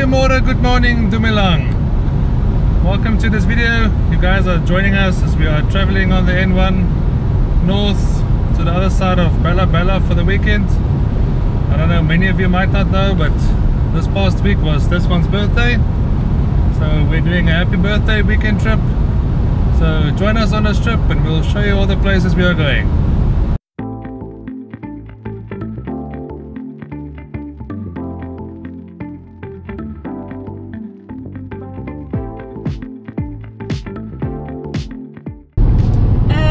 Goeiemorgen, good morning, Dumelang. Welcome to this video. You guys are joining us as we are traveling on the N1 north to the other side of Bella for the weekend. I don't know, many of you might not know, but this past week was this one's birthday. So we're doing a happy birthday weekend trip. So join us on this trip and we'll show you all the places we are going.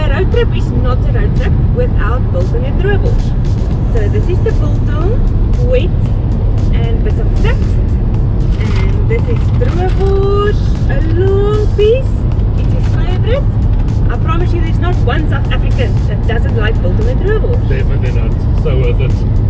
Road trip is not a road trip without biltong and droewels. So this is the biltong, wet and bit of fat, and this is droewels, a long piece. It's his favorite. I promise you there's not one South African that doesn't like biltong and droewels. Definitely not, so worth it.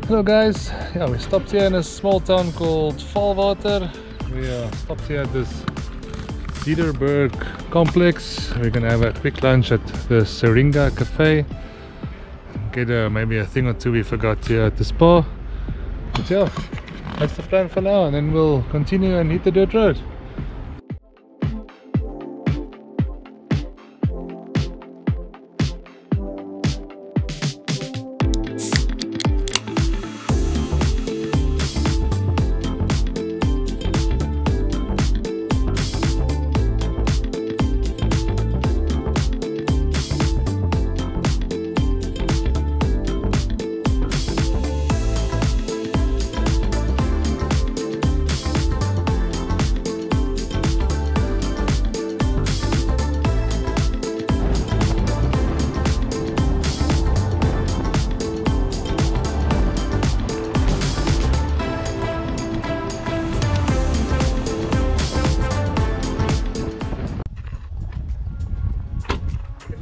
Hello guys, yeah, we stopped here in a small town called Waterberg. We stopped here at this Waterberg complex. We're gonna have a quick lunch at the Seringa cafe, get maybe a thing or two we forgot here at the spa. But yeah, that's the plan for now, and then we'll continue and hit the dirt road.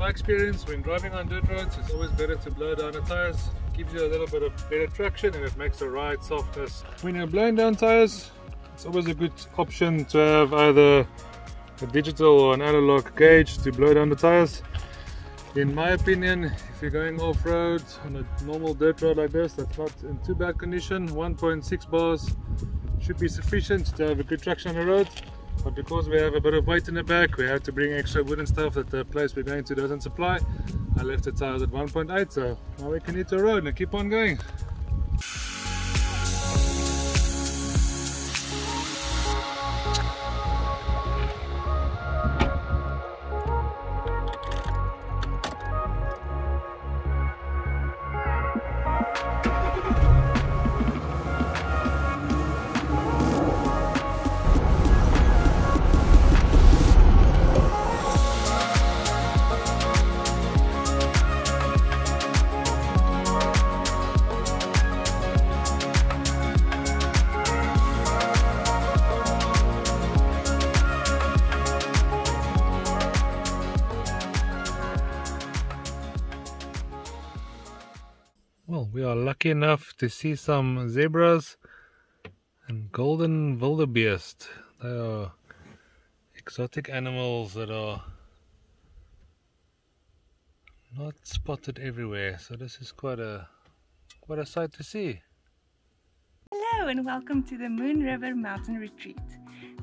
Experience when driving on dirt roads, it's always better to blow down the tires. It gives you a little bit of better traction and it makes the ride softness. When you're blowing down tires, it's always a good option to have either a digital or an analog gauge to blow down the tires. In my opinion, if you're going off-road on a normal dirt road like this that's not in too bad condition, 1.6 bars should be sufficient to have a good traction on the road. But because we have a bit of weight in the back, we have to bring extra wood and stuff that the place we're going to doesn't supply. I left the tires at 1.8, so now we can hit the road and keep on going. Well, we are lucky enough to see some zebras and golden wildebeest. They are exotic animals that are not spotted everywhere, so this is quite a sight to see. Hello and welcome to the MoonRiver mountain retreat.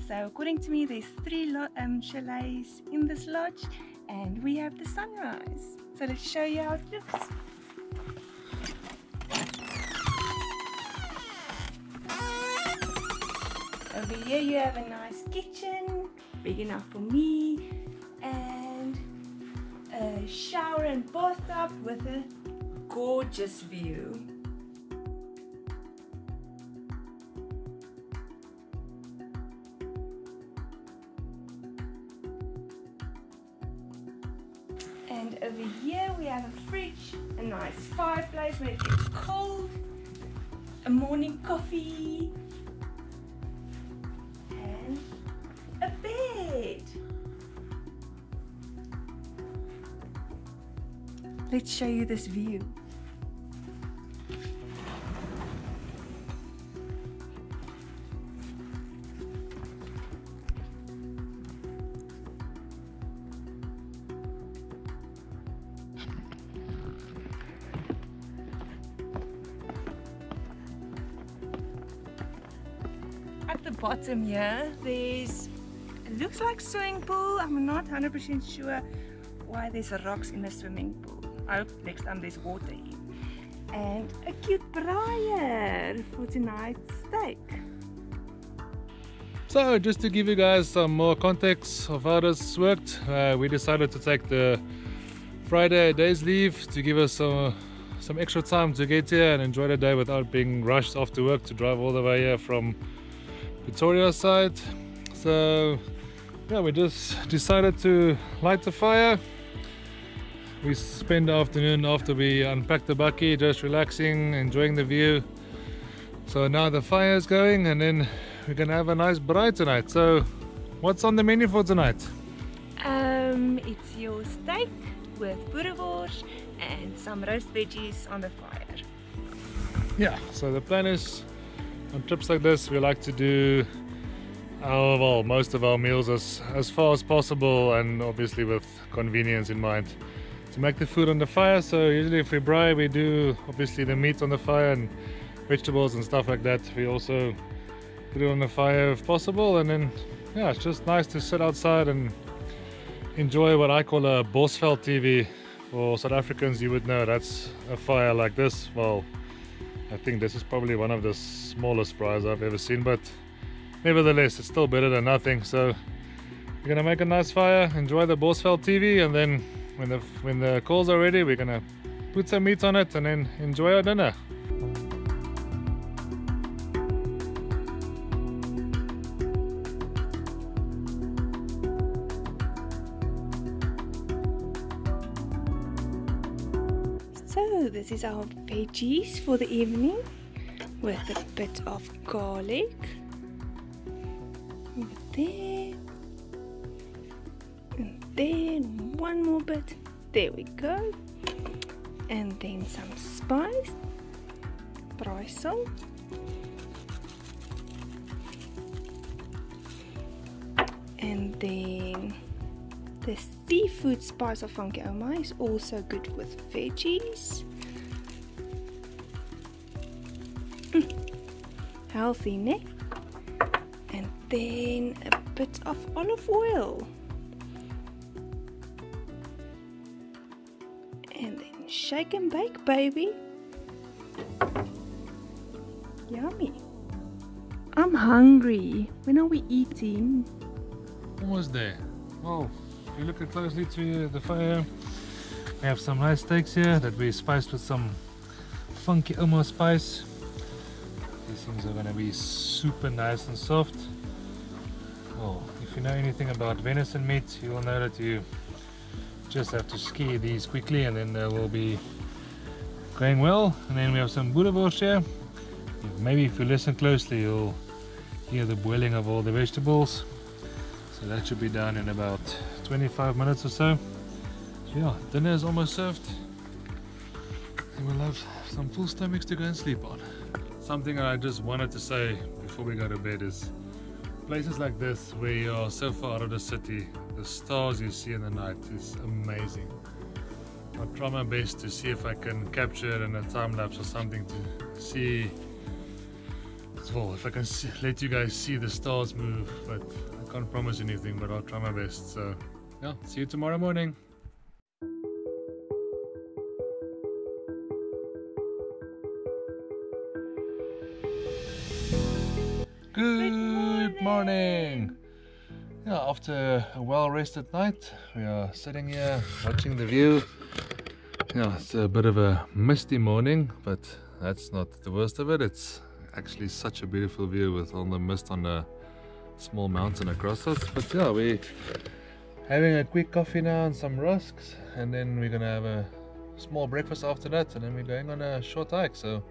So according to me there's 3 chalets in this lodge and we have the sunrise. So let's show you how it looks. Over here you have a nice kitchen, big enough for me, and a shower and bathtub with a gorgeous view. And over here we have a fridge, a nice fireplace when it gets cold, a morning coffee, and a bed. let's show you this view. At the bottom here, there's, it looks like swimming pool. I'm not 100% sure why there's rocks in the swimming pool. I hope next time there's water in. And a cute braaier for tonight's steak. So just to give you guys some more context of how this worked, we decided to take the Friday day's leave to give us some extra time to get here and enjoy the day without being rushed off to work to drive all the way here from Victoria side. So yeah, we just decided to light the fire. We spent the afternoon after we unpacked the bakkie just relaxing, enjoying the view. So now the fire is going and then we're gonna have a nice braai tonight. So what's on the menu for tonight? It's your steak with boerewors and some roast veggies on the fire. Yeah, so the plan is on trips like this we like to do most of our meals as far as possible, and obviously with convenience in mind, to make the food on the fire. So usually if we braai, we do obviously the meat on the fire and vegetables and stuff like that. We also put it on the fire if possible, and then yeah, it's just nice to sit outside and enjoy what I call a Bushveld TV. For South Africans, you would know that's a fire like this. Well, I think this is probably one of the smallest braais I've ever seen, but nevertheless it's still better than nothing. So we're gonna make a nice fire, enjoy the Bushveld TV, and then when the coals are ready, we're gonna put some meat on it and then enjoy our dinner. So this is our veggies for the evening with a bit of garlic. There. And then one more bit. There we go. And then some spice. Braai salt. And then the seafood spice of Funky Oma is also good with veggies. Healthy, ne? And then a bit of olive oil. And then shake and bake, baby. Yummy. I'm hungry. When are we eating? Almost there. Well, if you look closely to the fire, we have some nice steaks here that we spiced with some Funky Oma spice. These things are gonna be super nice and soft. Well, if you know anything about venison meat, you will know that you just have to ski these quickly and then they will be going well. And then we have some boerewors here. Maybe if you listen closely, you'll hear the boiling of all the vegetables. So that should be done in about 25 minutes or so. So yeah, dinner is almost served. And we'll have some full stomachs to go and sleep on. Something I just wanted to say before we go to bed is places like this where you are so far out of the city, the stars you see in the night is amazing. I'll try my best to see if I can capture it in a time lapse or something to see. Well, if I can let you guys see the stars move, but I can't promise anything, but I'll try my best. So yeah, see you tomorrow morning. Good morning. Yeah, after a well-rested night, we are sitting here watching the view. Yeah, it's a bit of a misty morning, but that's not the worst of it. It's actually such a beautiful view with all the mist on the small mountain across us. But yeah, we're having a quick coffee now and some rusks, and then we're gonna have a small breakfast after that, and then we're going on a short hike. So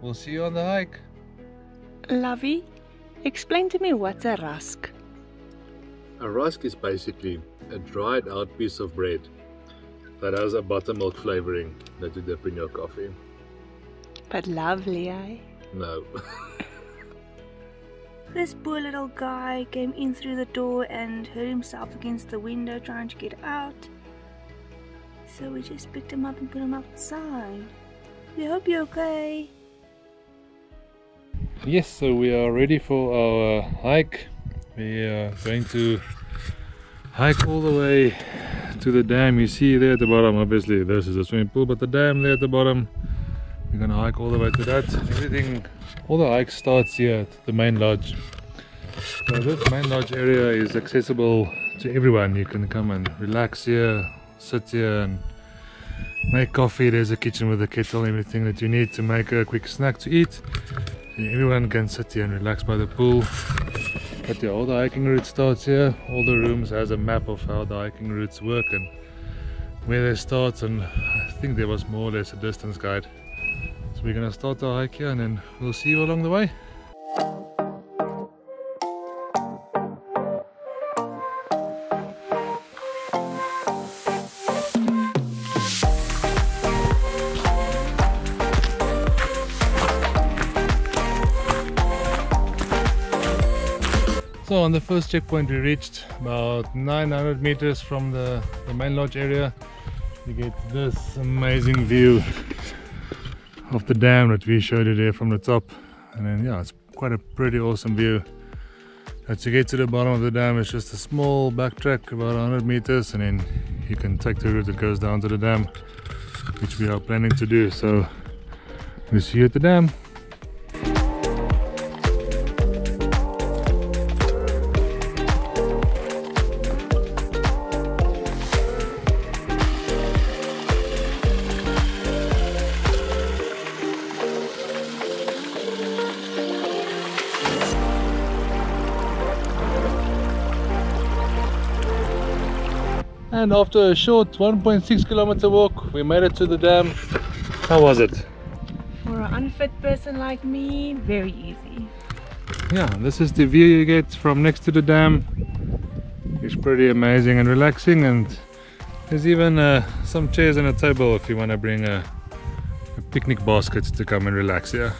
we'll see you on the hike. Lovey, explain to me what's a rusk. A rusk is basically a dried out piece of bread. that has a buttermilk flavoring that you dip in your coffee. But lovely, eh? No. This poor little guy came in through the door and hurt himself against the window trying to get out. So we just picked him up and put him outside. We hope you're okay. Yes, so we are ready for our hike. We are going to hike all the way to the dam. You see there at the bottom, obviously this is a swimming pool, but the dam there at the bottom, we're gonna hike all the way to that. Everything, all the hike starts here at the main lodge. So this main lodge area is accessible to everyone. You can come and relax here, sit here and make coffee. There's a kitchen with a kettle, everything that you need to make a quick snack to eat. And everyone can sit here and relax by the pool. But yeah, all the hiking route starts here. All the rooms has a map of how the hiking routes work and where they start, and I think there was more or less a distance guide. So we're gonna start our hike here and then we'll see you along the way. So on the first checkpoint we reached about 900 meters from the main lodge area. You get this amazing view of the dam that we showed you there from the top, and then yeah, it's quite a pretty awesome view. As you get to the bottom of the dam, it's just a small backtrack about 100 meters, and then you can take the route that goes down to the dam, which we are planning to do. So we'll see you at the dam. And after a short 1.6 kilometer walk, we made it to the dam. How was it? For an unfit person like me, very easy. Yeah, this is the view you get from next to the dam. It's pretty amazing and relaxing, and there's even some chairs and a table if you want to bring a picnic basket to come and relax here.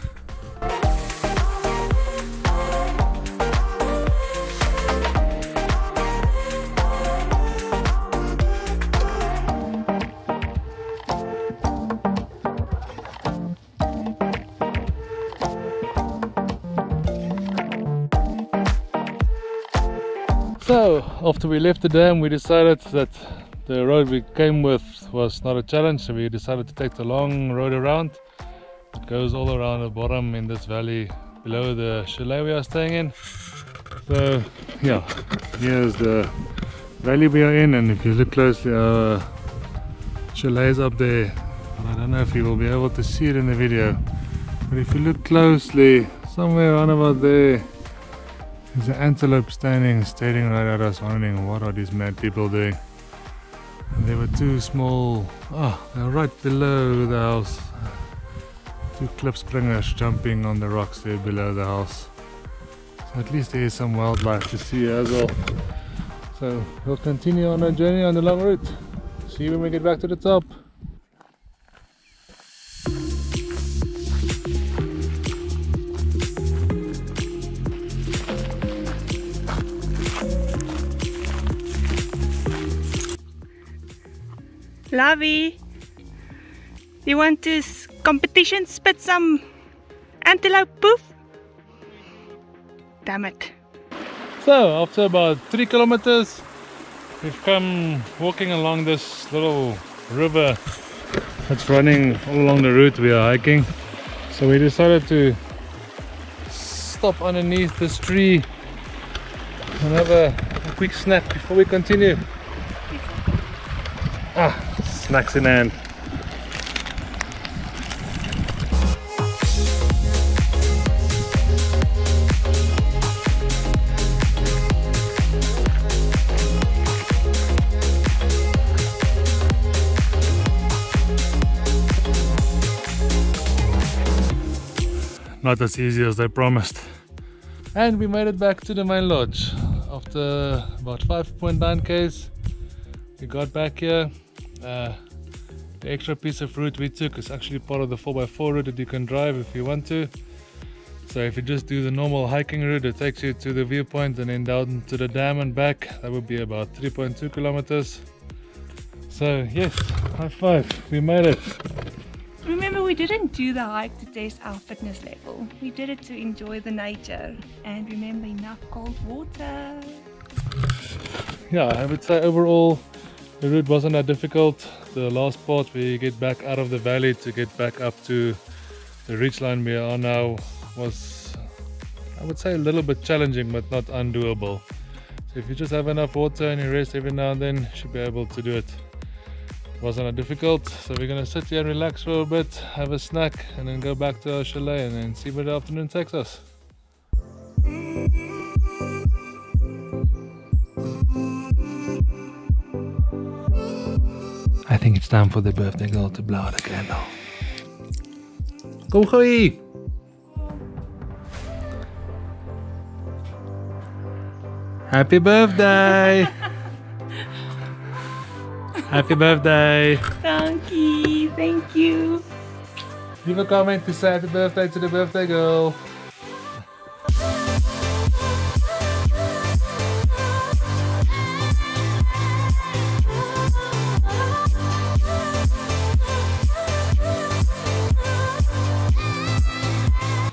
So after we left the dam, we decided that the road we came with was not a challenge, so we decided to take the long road around. It goes all around the bottom in this valley below the chalet we are staying in. So yeah, here's the valley we are in, and if you look closely, our chalet is up there. I don't know if you will be able to see it in the video, but if you look closely, somewhere around about there, there's an antelope staring right at us, wondering what are these mad people doing. And there were two small, they're right below the house. Two cliff springers jumping on the rocks there below the house. So at least there is some wildlife to see as well. So we'll continue on our journey on the long route. See you when we get back to the top. Lovey, you want to competition spit some antelope poof? Damn it. So after about 3 kilometers, we've come walking along this little river that's running all along the route we are hiking. So we decided to stop underneath this tree and have a quick snack before we continue. Snacks in hand. Not as easy as they promised. And we made it back to the main lodge. After about 5.9 k's, we got back here. The extra piece of route we took is actually part of the 4x4 route that you can drive if you want to. So if you just do the normal hiking route, it takes you to the viewpoint and then down to the dam and back. That would be about 3.2 kilometers. So yes, high five, we made it. Remember, we didn't do the hike to test our fitness level. We did it to enjoy the nature and remember, enough cold water. Yeah, I would say overall the route wasn't that difficult. The last part where you get back out of the valley to get back up to the ridgeline we are now was, I would say, a little bit challenging but not undoable. So if you just have enough water and you rest every now and then, you should be able to do it. It wasn't that difficult, so we're gonna sit here and relax for a bit, have a snack, and then go back to our chalet and then see where the afternoon takes us. I think it's time for the birthday girl to blow out a candle. Kom gooi! Happy birthday! Happy birthday! Dankie, thank you. Leave a comment to say happy birthday to the birthday girl.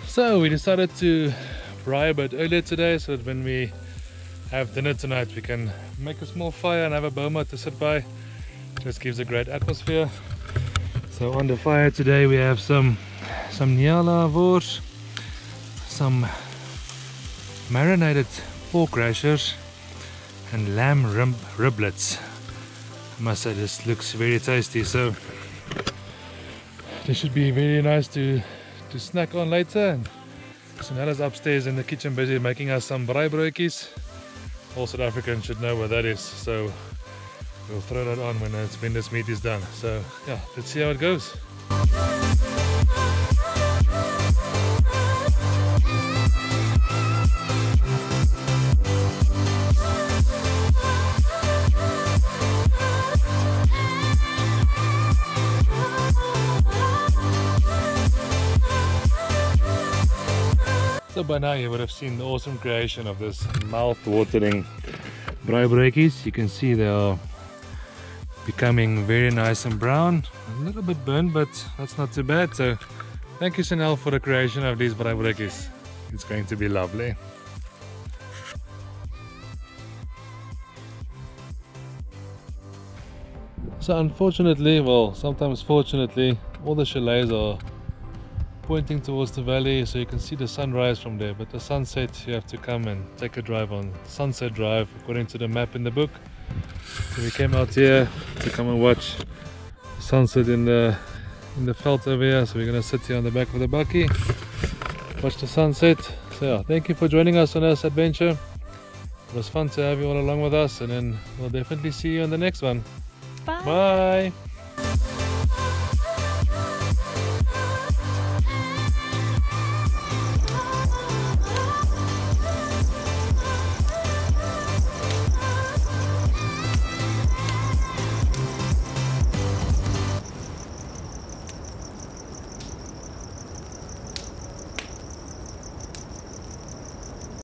So we decided to fry a bit earlier today so that when we have dinner tonight we can make a small fire and have a boma to sit by. Just gives a great atmosphere. So on the fire today we have some nyala wors, some marinated pork rashers and lamb riblets. I must say this looks very tasty, so this should be very nice to snack on later. So Nella's upstairs in the kitchen busy making us some braaibroodjies. All South Africans should know what that is, so we'll throw that on when this meat is done. So yeah, let's see how it goes. So by now you would have seen the awesome creation of this mouth-watering braaibroodjies. You can see they are becoming very nice and brown. A little bit burnt, but that's not too bad. So thank you, Chanel, for the creation of these braaibroodjies. It's going to be lovely. So unfortunately, well, sometimes fortunately, all the chalets are pointing towards the valley, so you can see the sunrise from there, but the sunset you have to come and take a drive on Sunset Drive according to the map in the book. So we came out here to come and watch the sunset in the veld over here, so we're gonna sit here on the back of the bakkie, watch the sunset. So yeah, thank you for joining us on this adventure. It was fun to have you all along with us, and then we'll definitely see you on the next one. Bye. Bye.